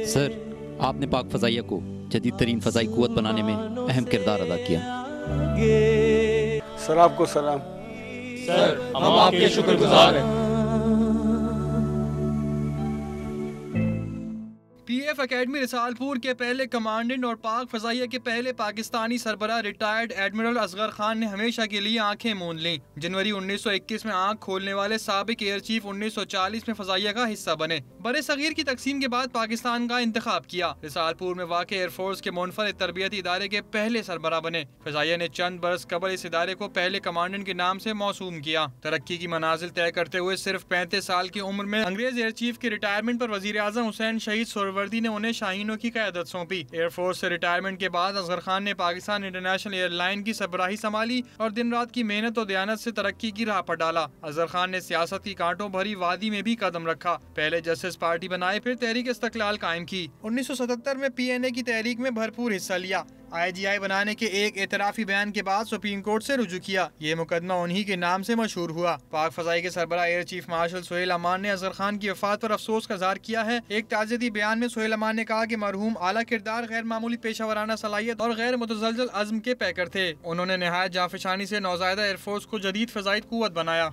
سر، آپ نے پاک فضائیہ کو جدید ترین فضائی قوت بنانے میں اہم کردار ادا کیا۔ سر آپ کو سلام۔ سر ہم آپ کے شکر گزار ہیں۔ پی ایف اکیڈمی رسال پور کے پہلے کمانڈنٹ اور پاک فضائیہ کے پہلے پاکستانی سربراہ ریٹائرڈ ایڈمرل اصغر خان نے ہمیشہ کے لیے آنکھیں موند لیں۔ جنوری 1921 میں آنکھ کھولنے والے سابق ایئر چیف 1940 میں فضائیہ کا حصہ بنے۔ بر صغیر کی تقسیم کے بعد پاکستان کا انتخاب کیا۔ رسال پور میں واقع ایئر فورس کے منفرد تربیتی ادارے کے پہلے سربراہ بنے۔ فضائیہ نے چند برس قبل اس ادارے کو پہلے کمانڈنٹ کے نام سے موسوم کیا۔ ترقی کی منازل طے کرتے ہوئے صرف 35 سال کی عمر میں انگریز ایئر چیف کے ریٹائرمنٹ پر وزیر اعظم حسین شہید سہروردی نے انہیں شاہینوں کی قیادت سونپی۔ ایئر فورس سے ریٹائرمنٹ کے بعد اصغر خان نے پاکستان انٹرنیشنل ایئر لائن کی سربراہی سنبھالی اور دن رات کی محنت و دیانت سے ترقی کی راہ پر ڈالا۔ اصغر خان نے سیاست کی کانٹوں بھری وادی میں بھی قدم رکھا۔ پہلے جسٹس پارٹی بنائے، پھر تحریک استقلال قائم کی۔ 1977 میں پی این اے کی تحریک میں بھرپور حصہ لیا۔ آئی جی آئی بنانے کے ایک اعترافی بیان کے بعد سپریم کورٹ سے رجوع کیا۔ یہ مقدمہ انہی کے نام سے مشہور ہوا۔ پاک فضائی کے سربراہ ایئر چیف مارشل سہیل امان نے اصغر خان کی وفات پر افسوس کا اظہار کیا ہے۔ ایک تعزیتی بیان میں سہیل امان نے کہا کہ مرحوم اعلیٰ کردار، غیر معمولی پیشہ ورانہ صلاحیت اور غیر متزلزل عزم کے پیکر تھے۔ انہوں نے نہایت جانفشانی سے نوزائیدہ ایئر فورس کو جدید فضائی قوت بنایا۔